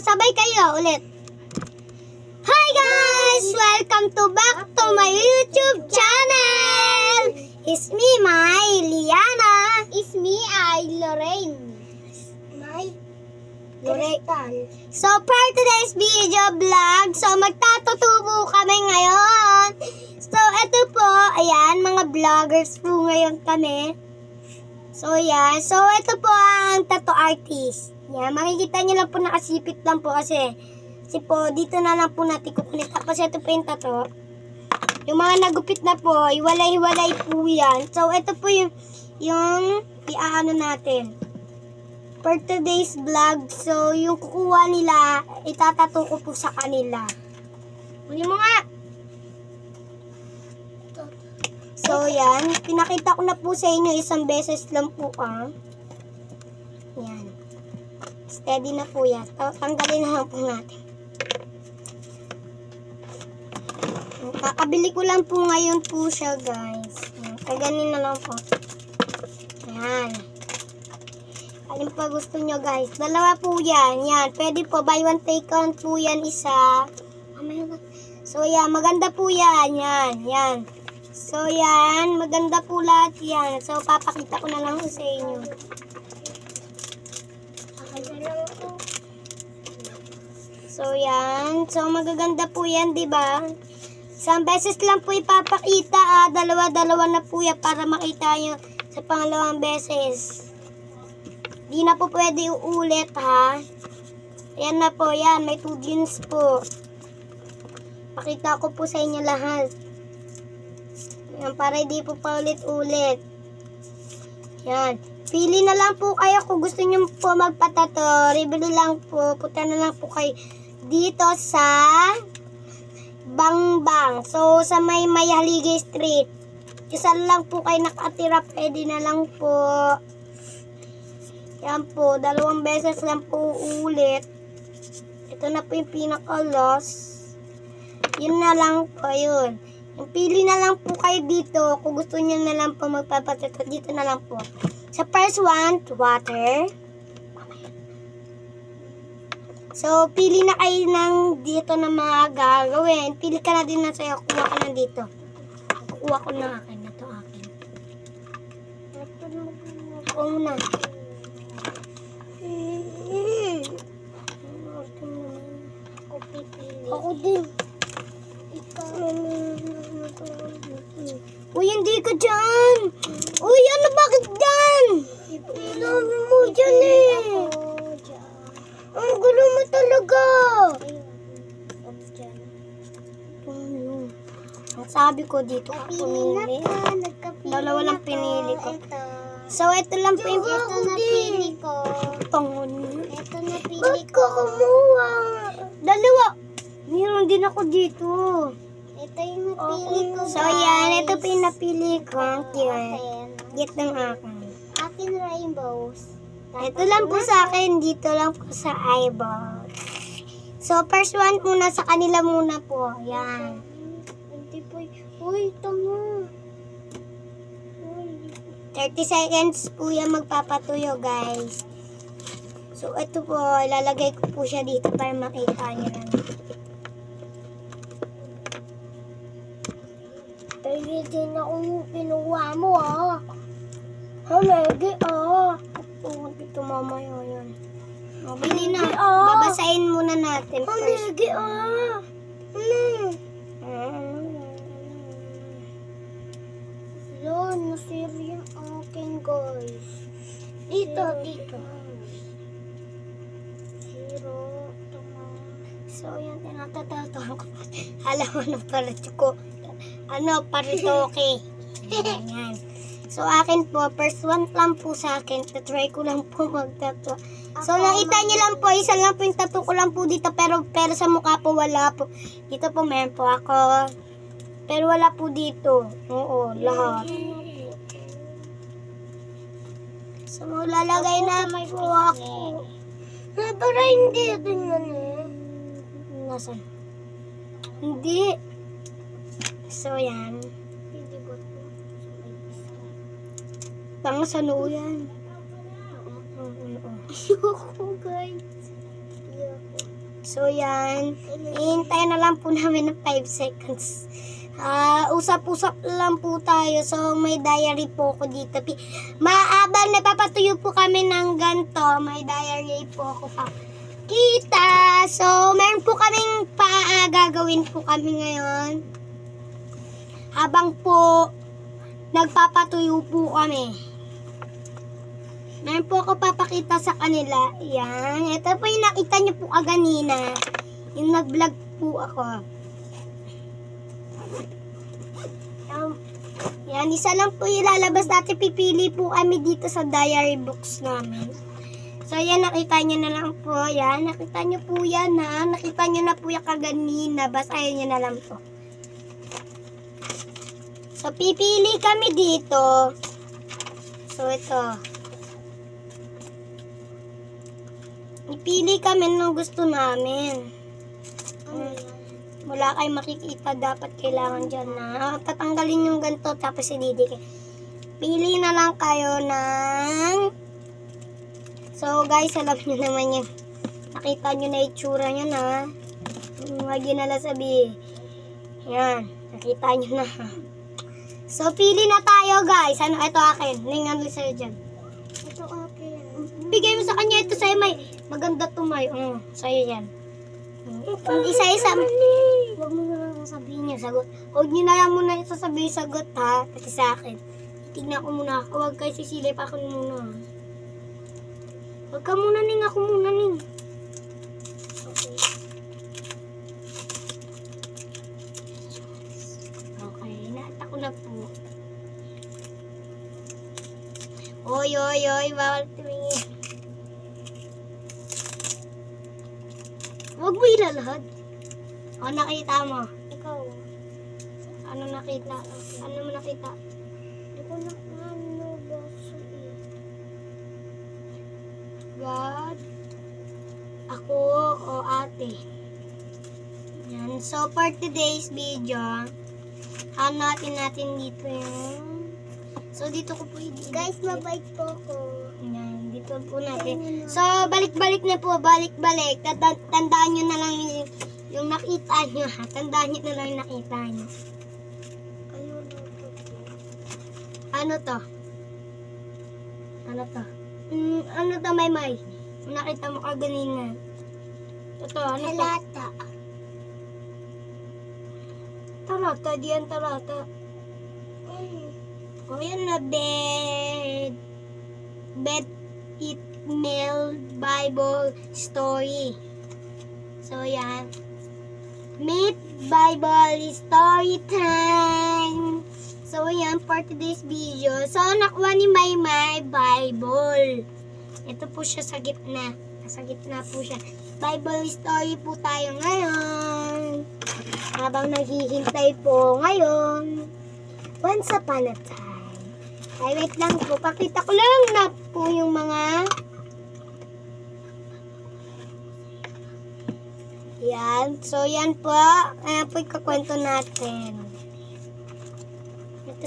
sabay kayo ulit. Hi guys! Welcome to back to my YouTube channel! It's me, my Liana. It's me, Lorraine. Lorraine. So, for today's video vlog, so magtatutubo kami ngayon. So, ito po, ayan, mga vloggers po ngayon kami. So, yan. So, ito po ang tattoo artist. Yan, makikita nyo lang po nakasipit lang po kasi po, dito na lang po natin kukunin. Tapos, ito po yung tattoo. Yung mga nagupit na po, iwalay-iwalay po yan. So, ito po yung iaano natin. For today's vlog, so yung kukuha nila, itatato ko po sa kanila. Huli mo nga! So yan, pinakita ko na po sa inyo isang beses lang po Yan. Steady na po yan. Tanggalin na lang po natin. Kakabili ko lang po ngayon po siya guys. Kaganin na lang po. Yan. Alin pa gusto nyo guys? Dalawa po yan. Yan. Pwede po. Buy one take one po yan isa. So yan. Maganda po yan. Yan. Yan. So yan. Maganda po lahat yan. So papakita ko na lang sa inyo. So yan. So magaganda po yan. Diba? Isang beses lang po ipapakita. Dalawa-dalawa na po yan para makita nyo sa pangalawang beses. Di na po pwede uulit ha. Ayan na po yan. May 2 jeans po. Pakita ko po sa inyo lahat. Ayan, para di po paulit-ulit. Yan. Pili na lang po kayo kung gusto nyo po magpatato. Ribili lang po. Punta na lang po kayo dito sa Bangbang. So, sa may Haligay Street. Diyan lang po kayo nakatira. Pwede na lang po. Yan po, 2 beses lang po ulit. Ito na po yung pinaka-last. Yun na lang po, yun. Yung pili na lang po kayo dito. Kung gusto nyo na lang po magpapatato, dito na lang po. Sa first one, water. So, pili na kayo ng dito na mga gagawin. Pili ka na din na sa'yo. Kuha ka na dito. Kuha ko na akin. Ito akin. Ako muna. Ako din. Uy, hindi ka dyan. Uy, ano bakit dyan? Dami mo dyan Ang gulo mo talaga. Ang sabi ko dito ako pinili. Dalawa lang pinili ko. So, ito lang po yung Ito na pili ko. pangon. Ito na pili Ba't ko. ka kumuha? Dalawa. Meron din ako dito. Ito yung napili ko. So, yan. Ito po yung napili ko. Cute. Akin. Get ng akin. Akin rainbows. Ito lang po sa akin. Dito lang po sa eyeball. So, first one muna sa kanila muna po. Yan. Hindi po. Uy, tama. 30 seconds po yan magpapatuyo, guys. So, ito po. Ilalagay ko po siya dito para makita nyo lang. Pwede din ako pinuha mo Halagi Oo, dito mamaya yan. Mabili na. Babasahin muna natin first. Halagi Yan, nasira yung akin, guys. Dito. Zero. So, yan, tinatatato ko. Alam mo na parituko. Paritoke. Yan. So, akin po, first one lang po sa akin. Try ko lang po magtato. So, nakita niyo lang po, isa lang po yung tattoo ko lang po dito. Pero sa mukha po, wala po. Dito po, meron po ako. Pero wala po dito. Oo, lahat. So, lalagay na po ako. Para hindi tingnan Nasaan? Hindi. So, yan. Hindi ba ito? Tanga sa noo yan. Ayoko, guys. Ayoko. So, yan. Hintayin na lang po namin ng 5 seconds. Usap-usap lang po tayo. So, may diary po ako dito. Maabang napapatuyo po kami ng ganito, may diary po ako pa. Kita! So, meron po kaming gagawin po kami ngayon. Habang po nagpapatuyo po kami. Meron po ako papakita sa kanila. Yan. Ito po yung nakita nyo po kaganina. Yung nag-vlog po ako. Yan. Isa lang po ilalabas natin. Pipili po kami dito sa diary books namin. So, yan. Nakita nyo na lang po. Yan. Nakita nyo po yan, ha. Nakita nyo na po yung kaganina. Basahin nyo na lang po. So, pipili kami dito. So, ito. Ipili kami ng gusto namin. Wala kayong makikita. Dapat kailangan dyan na. Tatanggalin yung ganito tapos ididikit. Pili na lang kayo ng... So, guys, alam nyo naman yun. Nakita nyo na itsura nyo na. Huwag yun nalang sabihin. Yan. Nakita nyo na. So, pili na tayo, guys. Ano, ito akin. Lingan sa'yo dyan. Ito akin. Bigay mo sa kanya. Ito sa'yo, may maganda to, may. Sa'yo yan. Isa-isa. Huwag mo na lang sasabihin niyo. Sagot. Huwag niyo na lang muna sasabihin sagot, ha? Pati sa akin. Tignan ko muna. Huwag kayo sisilip ako muna. Huwag ka muna, Ning. Ako muna, Ning. Okay. Okay. Naata ko na po. Oy. Bawal tumingin. Huwag mo ilalahad. O, nakita mo. Ikaw. Ano nakita? Ano mo nakita? Hindi ko na ano basa eh. God, ako o ate. Yan. So, for today's video, hanapin natin dito yung... So, dito ko po Guys, mabait po ko. Yan. Dito po natin. So, balik-balik na po. Balik-balik. Tandaan nyo na lang yung nakita nyo. Ha? Tandaan nyo na lang yung nakita nyo. Ayun na po. Ano to? Ano to? Ano to, May? Nakita mo kaganina. Ito, ano to? Halata. Talata, diyan talata. O yan na, bed it mail Bible story. So yan. Meet Bible story time. So yan, for today's video. So nakuha ni Maymay Bible. Ito po siya sa gitna. Sa gitna po siya. Bible story po tayo ngayon. Habang naghihintay po ngayon. Once upon a time. Ay, wait lang po. Pakita ko lang na po yung mga... Yan. So, yan po. Ayan po yung kakwento natin. Ito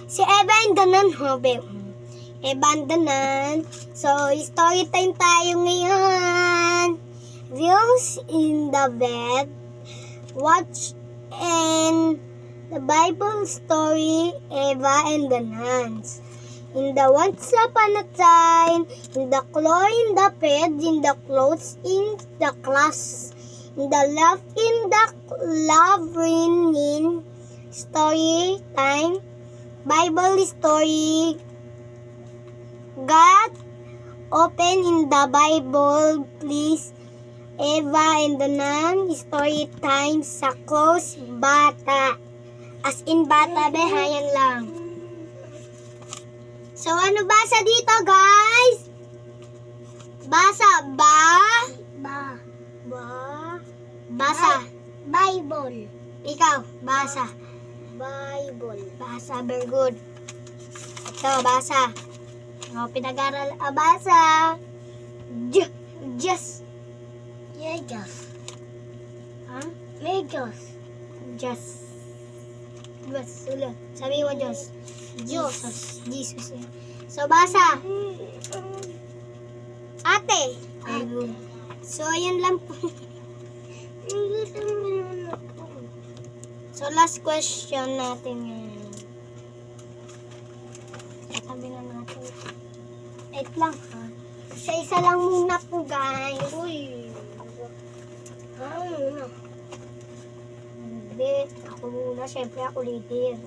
si Evan Danan, hobe. Evan Danan. So, story time tayo ngayon. Views in the bed. Watch and... The Bible story, Eva and the nuns. In the once upon a time, in the claw in the bed, in the clothes in the class, in the love in the labyrinth, story time, Bible story, God, open in the Bible, please, Eva and the nun, story time sa close bata. As in bata, behayan lang. So, ano basa dito, guys? Basa, basa. Bible. Ikaw, basa. Bible. Basa, very good. Ito, basa. O, pinag-aral, basa. Just. Yes. Ha? Megos. Just. Diyos, ulit. Sabi mo Diyos. Jesus. Yan. So, basa. Ate. Very good. So, ayan lang po. Palitan mo naman ako. So, last question natin ngayon. Sabi na natin. Wait lang ha. Isa-isa lang muna po guys. Uy. Ano na? Hindi. Ako muna. Siyempre ako leader.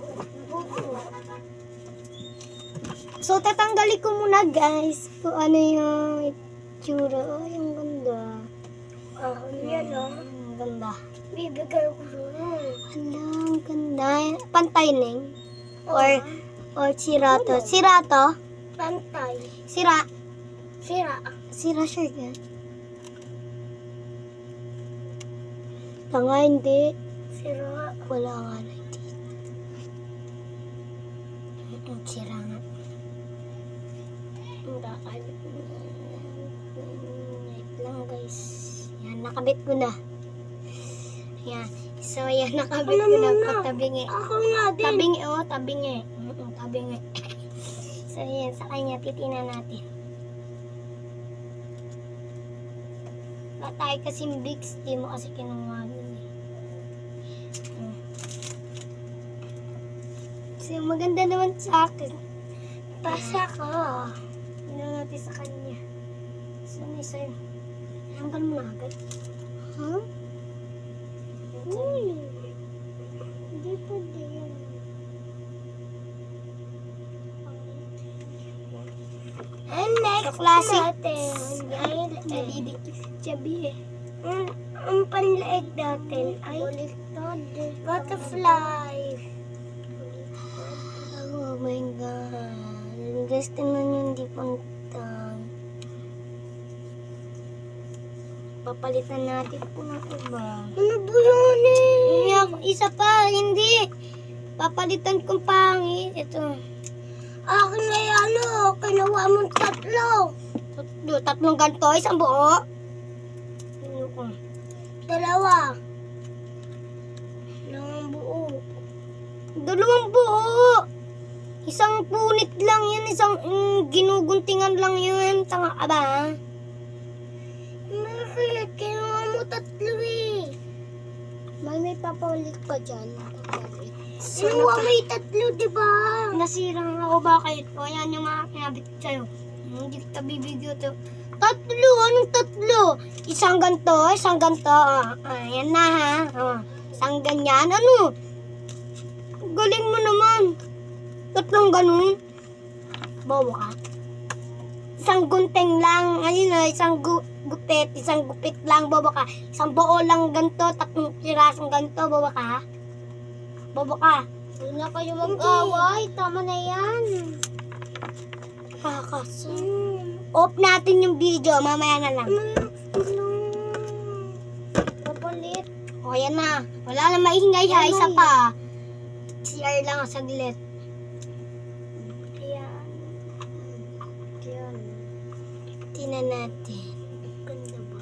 So, tatanggalin ko muna guys kung ano yung itsura. Oh, yung ganda. Yan o. Ang ganda. Bibigay ko sa'yo. Hala, ang ganda. Pantay ning. Or sira to. Sira to. Pantay. Sira. Sira. Sira siya yan. Tanga, hindi. Sira. Wala nga na dito. Sira nga. Wait lang guys. Yan, nakabit ko na. Yan. So, yan, nakabit ko na. Patabingi. Ako nga din. Tabingi, oh, tabingi. Tabingi. So, yan, sa kanya, titinan natin. Wala tayo kasing bigs, di mo kasi kinuha yun eh. So, maganda naman sa akin. Pasa ko. Tingnan natin sa kanya. So, may sa'yo. Hanggang mo na agad. Huh? Uy. Hindi pa din. And next So, classic. natin. Ay, Nalidikit si Chabi eh. ang panlaig natin ay butterfly. Oh my God. Guys, tingnan nyo hindi puntang. Papalitan natin po ng iba. Ano ba yun Isa pa, hindi. Papalitan kong pangit. Ito. Akin na yan o. Kinuha mong tatlo. Tatlong ganito, isang buo. Ano ko? Dalawa. Dalawang buo. Dalawang buo. Isang punit lang yun, isang ginuguntingan lang yun. Tanga ka ba? Bakit? Kinuha mo tatlo eh. May papalit pa dyan. Kinuha mo yung tatlo, di ba? Nasira nga ako, bakit? O yan yung mga kinabit ko sa'yo. Hindi kita bibigyo to. Tatlo! Anong tatlo? Isang ganto, isang ganto. Ayan na ha. Isang ganyan. Ano? Galing mo naman. Tatlong ganun. Bobo ka. Isang gunting lang. Ayun na, isang gupit. Isang gupit lang. Bobo ka. Isang buo lang ganto. Tatlong pirasong ganto. Bobo ka. Bobo ka. Huwag na kayo mag-away. Tama na yan. Kakasa. Off natin yung video. Mamaya na lang. Papalit. O, yan na. Wala na maingay ha. Isa pa. CR lang ang saglit. Ayan. Ayan. Tingnan natin. Ganda ba?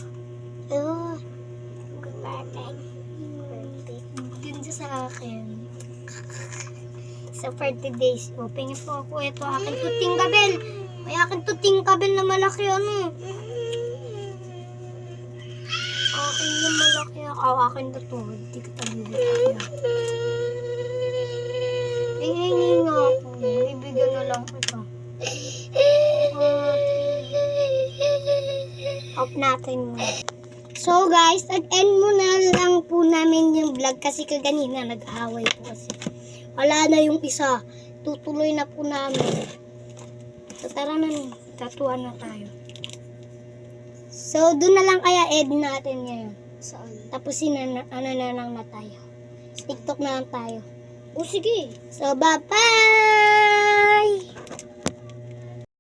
Oh, Perfect. Perfect. ganda sa akin. Sa 30 days. O, pingin po ako. Ito, akin tuting kabel. May akin tuting kabel na malaki. Ano? Akin na malaki. Akin na to. Hindi kita bibigyan. Hihingi nga ako. Bibigyan na lang ito. Off natin mo. So guys, nag-end muna lang po namin yung vlog kasi kaganina nag-away po kasi. Wala na yung isa. Tutuloy na po namin. So tara na, tatuan na tayo. So doon na lang kaya end natin ngayon. Saan? Tapusin na, ano na lang na tayo. TikTok na lang tayo. O sige. So bye-bye!